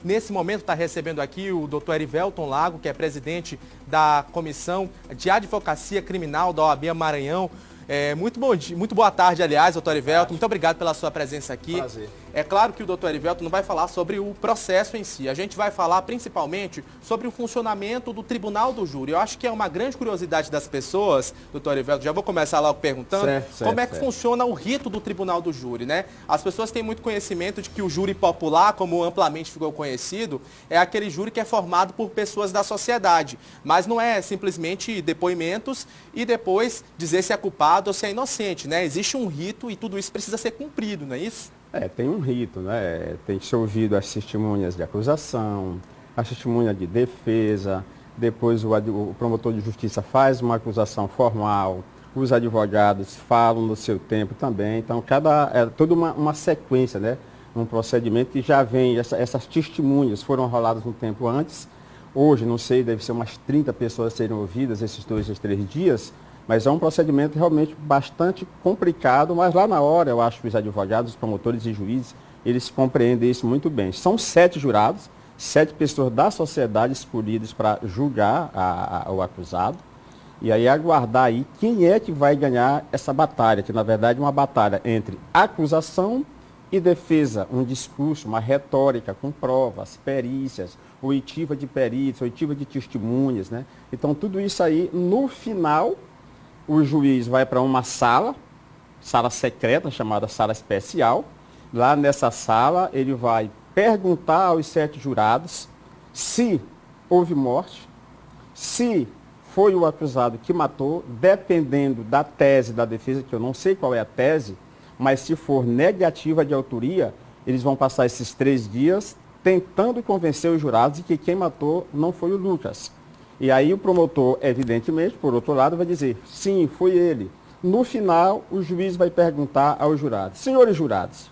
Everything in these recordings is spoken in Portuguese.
nesse momento está recebendo aqui o doutor Erivelton Lago, que é presidente da Comissão de Advocacia Criminal da OAB Maranhão. Muito boa tarde, aliás, doutor Erivelton. Muito obrigado pela sua presença aqui. Prazer. É claro que o doutor Erivelton não vai falar sobre o processo em si. A gente vai falar principalmente sobre o funcionamento do Tribunal do Júri. Eu acho que é uma grande curiosidade das pessoas, doutor Erivelton, já vou começar logo perguntando, como é que funciona o rito do Tribunal do Júri, né? As pessoas têm muito conhecimento de que o júri popular, como amplamente ficou conhecido, é aquele júri que é formado por pessoas da sociedade. Mas não é simplesmente depoimentos e depois dizer se é culpado ou se é inocente, né? Existe um rito e tudo isso precisa ser cumprido, não é isso? Tem um rito, né? Tem que ser ouvido as testemunhas de acusação, a testemunha de defesa, depois o promotor de justiça faz uma acusação formal, os advogados falam no seu tempo também. Então, toda uma sequência, né? Um procedimento que já vem, essas testemunhas foram roladas um tempo antes. Hoje, não sei, deve ser umas 30 pessoas a serem ouvidas esses 2 a 3 dias. Mas é um procedimento realmente bastante complicado, mas lá na hora eu acho que os advogados, os promotores e juízes, eles compreendem isso muito bem. São 7 jurados, 7 pessoas da sociedade escolhidas para julgar o acusado. E aí aguardar aí quem é que vai ganhar essa batalha, que na verdade é uma batalha entre acusação e defesa, um discurso, uma retórica com provas, perícias, oitiva de perícias, oitiva de testemunhas, né? Então tudo isso aí, no final, o juiz vai para uma sala secreta, chamada sala especial. Lá nessa sala, ele vai perguntar aos 7 jurados se houve morte, se foi o acusado que matou, dependendo da tese da defesa, que eu não sei qual é a tese, mas se for negativa de autoria, eles vão passar esses 3 dias tentando convencer os jurados de que quem matou não foi o Lucas. E aí o promotor, evidentemente, por outro lado, vai dizer, sim, foi ele. No final, o juiz vai perguntar aos jurados, senhores jurados,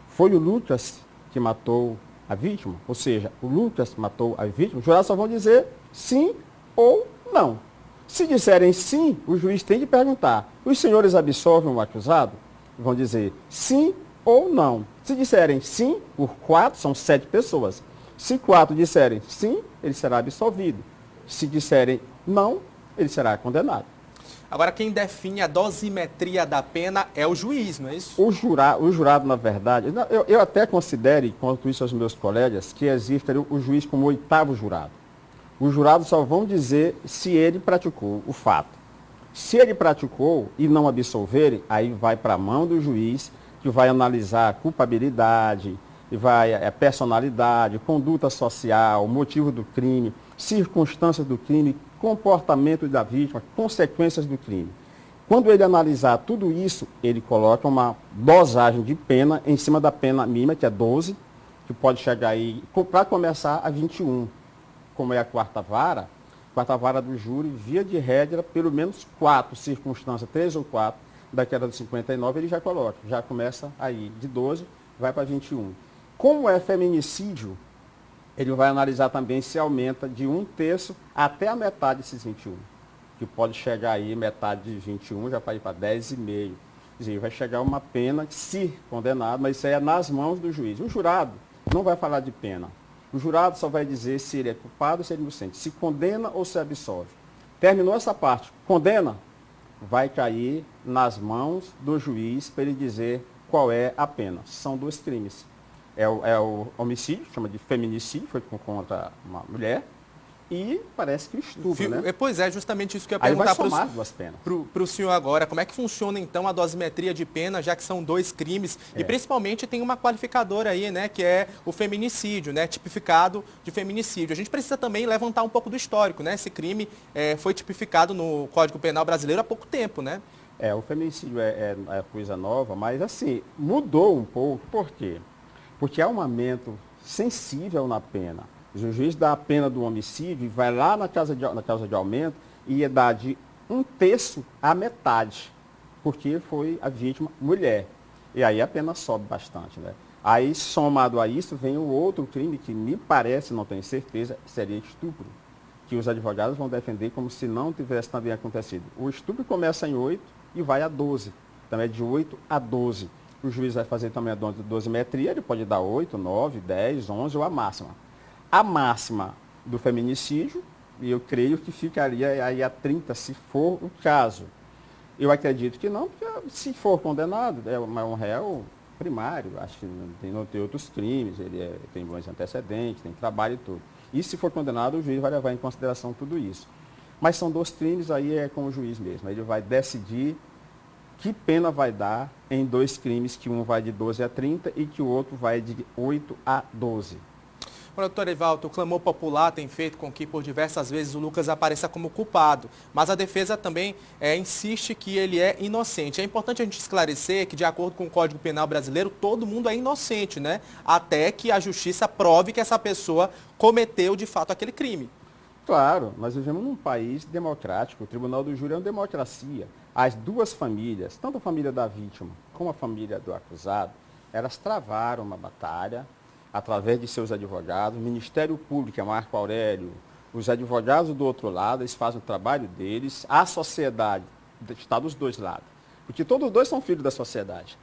foi o Lucas que matou a vítima? Ou seja, o Lucas matou a vítima? Os jurados só vão dizer sim ou não. Se disserem sim, o juiz tem que perguntar, os senhores absolvem o acusado? Vão dizer sim ou não. Se disserem sim, por 4, são 7 pessoas. Se 4 disserem sim, ele será absolvido. Se disserem não, ele será condenado. Agora, quem define a dosimetria da pena é o juiz, não é isso? O jurado, na verdade, eu até considero, enquanto isso aos meus colegas, que existe o juiz como 8º jurado. Os jurados só vão dizer se ele praticou o fato. Se ele praticou e não absolverem, aí vai para a mão do juiz, que vai analisar a culpabilidade, a personalidade, conduta social, motivo do crime, circunstâncias do crime, comportamento da vítima, consequências do crime. Quando ele analisar tudo isso, ele coloca uma dosagem de pena em cima da pena mínima, que é 12, que pode chegar aí, para começar, a 21. Como é a quarta vara do júri, via de regra, pelo menos 4 circunstâncias, 3 ou 4, daquela de 59, ele já coloca, já começa aí, de 12, vai para 21. Como é feminicídio, ele vai analisar também se aumenta de 1/3 até a metade desses 21. Que pode chegar aí, metade de 21, já vai ir para 10,5. Quer dizer, vai chegar uma pena, se condenado, mas isso aí é nas mãos do juiz. O jurado não vai falar de pena. O jurado só vai dizer se ele é culpado ou se ele é inocente, se condena ou se absolve. Terminou essa parte, condena, vai cair nas mãos do juiz para ele dizer qual é a pena. São 2 crimes. É o homicídio, chama de feminicídio, foi contra uma mulher, e parece que o estupro, né? Pois é, justamente isso que eu ia Aí vai perguntar somar 2 penas. para o senhor agora. Como é que funciona, então, a dosimetria de pena, já que são 2 crimes? E, principalmente, tem uma qualificadora aí, né, que é o feminicídio, né, tipificado de feminicídio. A gente precisa também levantar um pouco do histórico, né? Esse crime foi tipificado no Código Penal brasileiro há pouco tempo, né? O feminicídio é coisa nova, mas, assim, mudou um pouco. Por quê? Porque há um aumento sensível na pena. O juiz dá a pena do homicídio e vai lá na causa de aumento e dá de 1/3 à metade, porque foi a vítima mulher. E aí a pena sobe bastante, né? Aí, somado a isso, vem o outro crime que me parece, não tenho certeza, seria estupro, que os advogados vão defender como se não tivesse também acontecido. O estupro começa em 8 e vai a 12. Então é de 8 a 12. O juiz vai fazer também a dosimetria, ele pode dar 8, 9, 10, 11 ou a máxima. a máxima do feminicídio, e eu creio que ficaria aí a 30, se for o caso. Eu acredito que não, porque se for condenado, é um réu primário, acho que não tem outros crimes, tem bons antecedentes, tem trabalho e tudo. E se for condenado, o juiz vai levar em consideração tudo isso. Mas são 2 crimes, aí é com o juiz mesmo. Ele vai decidir que pena vai dar em 2 crimes, que um vai de 12 a 30 e que o outro vai de 8 a 12. Olha, doutor Erivelto, o clamor popular tem feito com que por diversas vezes o Lucas apareça como culpado, mas a defesa também insiste que ele é inocente. É importante a gente esclarecer que, de acordo com o Código Penal brasileiro, todo mundo é inocente, né? Até que a justiça prove que essa pessoa cometeu de fato aquele crime. Claro, nós vivemos num país democrático, o Tribunal do Júri é uma democracia. As 2 famílias, tanto a família da vítima como a família do acusado, elas travaram uma batalha através de seus advogados, o Ministério Público, é Marco Aurélio, os advogados do outro lado, eles fazem o trabalho deles, a sociedade está dos 2 lados, porque todos os 2 são filhos da sociedade.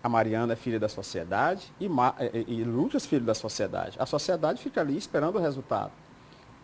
A Mariana é filha da sociedade e Lucas é filho da sociedade. A sociedade fica ali esperando o resultado.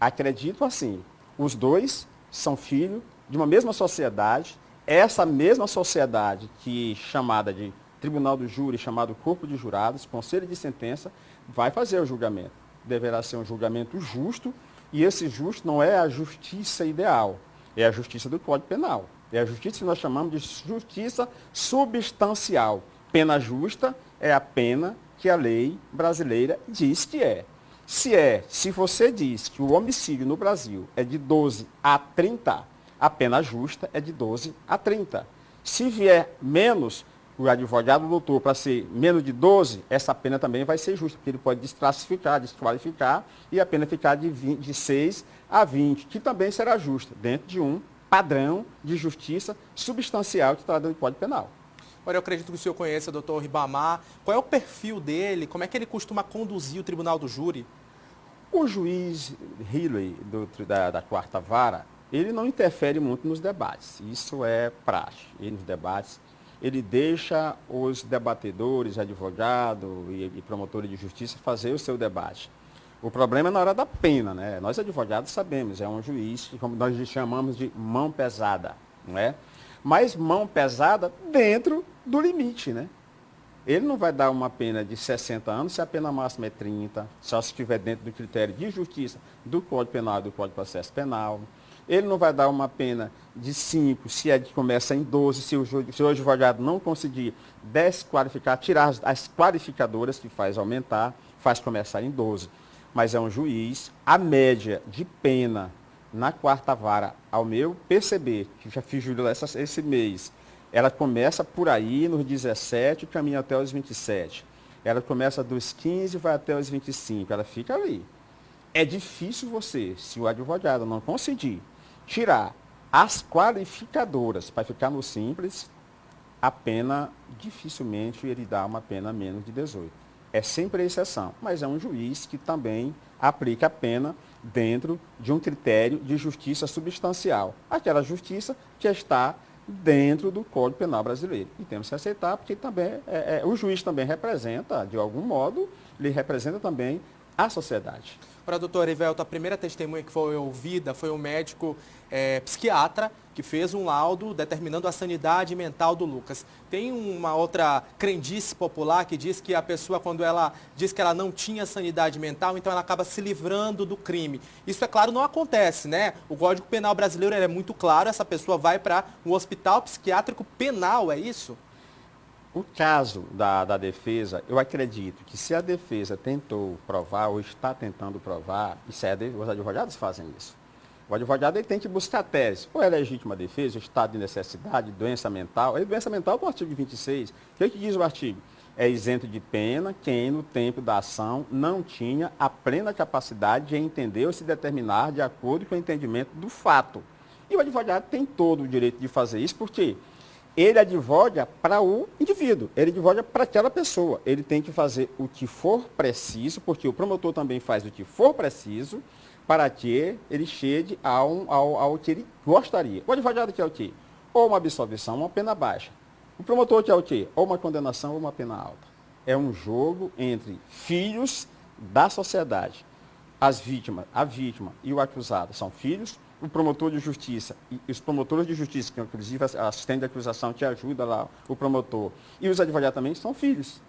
Acredito assim, os 2 são filhos de uma mesma sociedade, essa mesma sociedade que chamada de Tribunal do Júri, chamado Corpo de Jurados, Conselho de Sentença, vai fazer o julgamento. Deverá ser um julgamento justo, e esse justo não é a justiça ideal, é a justiça do Código Penal. É a justiça que nós chamamos de justiça substancial. Pena justa é a pena que a lei brasileira diz que é. Se você diz que o homicídio no Brasil é de 12 a 30, a pena justa é de 12 a 30. Se vier menos, o advogado lutou para ser menos de 12, essa pena também vai ser justa, porque ele pode desqualificar, e a pena ficar de 6 a 20, que também será justa, dentro de um padrão de justiça substancial que está dentro do Código Penal. Olha, eu acredito que o senhor conheça o doutor Ribamar. Qual é o perfil dele? Como é que ele costuma conduzir o Tribunal do Júri? O juiz Riley, da 4ª Vara, ele não interfere muito nos debates. Isso é praxe. E nos debates, ele deixa os debatedores, advogados e promotores de justiça fazer o seu debate. O problema é na hora da pena, né? Nós advogados sabemos, é um juiz, como nós chamamos de mão pesada, não é? Mas mão pesada dentro do limite, né? Ele não vai dar uma pena de 60 anos se a pena máxima é 30, só se estiver dentro do critério de justiça do Código Penal e do Código de Processo Penal. Ele não vai dar uma pena de 5 se é de começa em 12, se o advogado não conseguir desqualificar, tirar as qualificadoras, que faz aumentar, faz começar em 12. Mas é um juiz, a média de pena na 4ª Vara, ao meu perceber, que já fiz júri esse mês, ela começa por aí nos 17 e caminha até os 27. Ela começa dos 15 e vai até os 25. Ela fica ali. É difícil você, se o advogado não conseguir tirar as qualificadoras para ficar no simples, a pena, dificilmente ele dá uma pena menos de 18. É sempre a exceção, mas é um juiz que também aplica a pena dentro de um critério de justiça substancial. Aquela justiça que está dentro do Código Penal brasileiro. E temos que aceitar, porque também o juiz também representa, de algum modo, ele representa também a sociedade. Para doutor Erivelto, a primeira testemunha que foi ouvida foi um médico psiquiatra que fez um laudo determinando a sanidade mental do Lucas. Tem uma outra crendice popular que diz que a pessoa, quando ela diz que ela não tinha sanidade mental, então ela acaba se livrando do crime. Isso, é claro, não acontece, né? O Código Penal brasileiro é muito claro, essa pessoa vai para um hospital psiquiátrico penal, é isso? O caso da defesa, eu acredito que se a defesa tentou provar ou está tentando provar, os advogados fazem isso. O advogado ele tem que buscar tese. Ou é legítima defesa, estado de necessidade, doença mental. A doença mental está no artigo 26. O que diz o artigo? É isento de pena quem, no tempo da ação, não tinha a plena capacidade de entender ou se determinar de acordo com o entendimento do fato. E o advogado tem todo o direito de fazer isso, por quê? Ele advoga para o indivíduo, ele advoga para aquela pessoa. Ele tem que fazer o que for preciso, porque o promotor também faz o que for preciso, para que ele chegue ao que ele gostaria. O advogado quer o quê? Ou uma absolvição, ou uma pena baixa. O promotor quer o quê? Ou uma condenação, ou uma pena alta. É um jogo entre filhos da sociedade. a vítima e o acusado são filhos, o promotor de justiça e os promotores de justiça, que inclusive a assistente de acusação que ajuda lá, o promotor, e os advogados também são filhos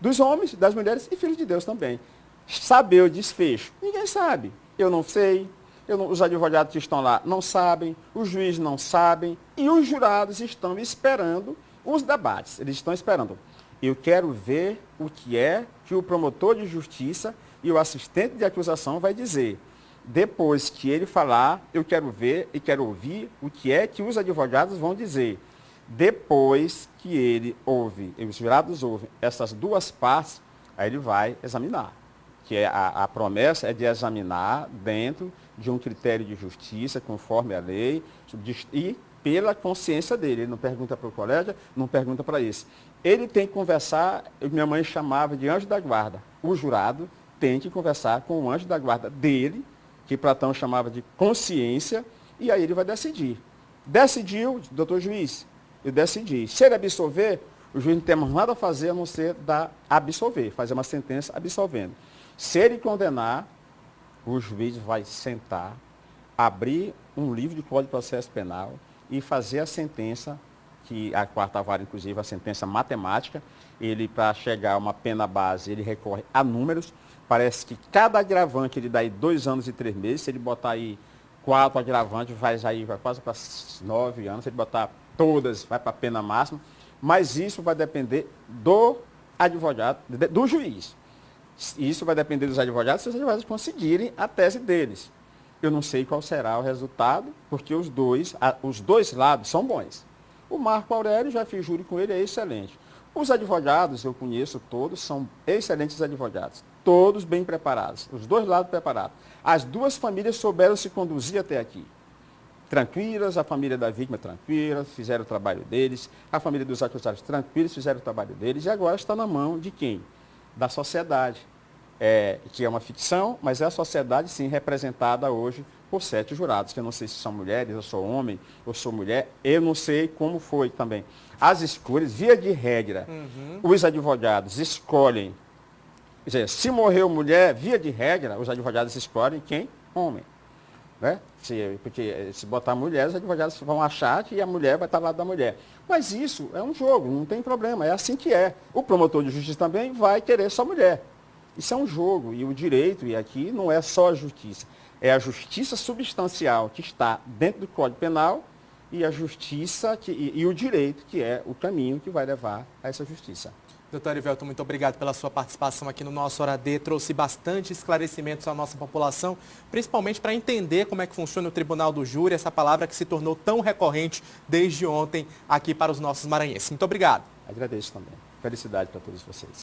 dos homens, das mulheres e filhos de Deus também. Saber o desfecho, ninguém sabe. Eu não sei, os advogados que estão lá não sabem, os juízes não sabem e os jurados estão esperando os debates. Eles estão esperando. Eu quero ver o que é que o promotor de justiça e o assistente de acusação vai dizer. Depois que ele falar, eu quero ver e quero ouvir o que é que os advogados vão dizer. Depois que ele ouve, os jurados ouvem essas duas partes, aí ele vai examinar. Que é a promessa é de examinar dentro de um critério de justiça, conforme a lei, e pela consciência dele. Ele não pergunta para o colega, não pergunta para esse. Ele tem que conversar, minha mãe chamava de anjo da guarda. O jurado tem que conversar com o anjo da guarda dele, que Platão chamava de consciência, e aí ele vai decidir. Decidiu, doutor juiz, eu decidi. Se ele absolver, o juiz não tem mais nada a fazer a não ser absolver, fazer uma sentença absolvendo. Se ele condenar, o juiz vai sentar, abrir um livro de Código de Processo Penal e fazer a sentença, que a quarta vara, inclusive, a sentença matemática. Ele, para chegar a uma pena base, ele recorre a números. Parece que cada agravante ele dá aí 2 anos e 3 meses. Se ele botar aí 4 agravantes, vai quase para 9 anos. Se ele botar todas, vai para a pena máxima. Mas isso vai depender do advogado, do juiz. Isso vai depender dos advogados, se os advogados conseguirem a tese deles. Eu não sei qual será o resultado, porque os dois lados são bons. O Marco Aurélio, já fiz júri com ele, é excelente. Os advogados, eu conheço todos, são excelentes advogados. Todos bem preparados, os dois lados preparados. As duas famílias souberam se conduzir até aqui. Tranquilas, a família da vítima tranquila, fizeram o trabalho deles. A família dos acusados tranquilos, fizeram o trabalho deles. E agora está na mão de quem? Da sociedade. Que é uma ficção, mas é a sociedade, sim, representada hoje por 7 jurados, que eu não sei se são mulheres, eu sou homem, eu sou mulher, eu não sei como foi também. As escolhas, via de regra, os advogados escolhem, quer dizer, se morreu mulher, via de regra, os advogados escolhem quem? Homem. Né? Porque se botar mulher, os advogados vão achar que a mulher vai estar ao lado da mulher. Mas isso é um jogo, não tem problema, é assim que é. O promotor de justiça também vai querer só mulher. Isso é um jogo, e o direito, e aqui não é só a justiça, é a justiça substancial que está dentro do Código Penal e a justiça e o direito, que é o caminho que vai levar a essa justiça. Doutor Erivelton, muito obrigado pela sua participação aqui no nosso Hora D. Trouxe bastante esclarecimentos à nossa população, principalmente para entender como é que funciona o Tribunal do Júri, essa palavra que se tornou tão recorrente desde ontem aqui para os nossos maranhenses. Muito obrigado. Agradeço também. Felicidade para todos vocês.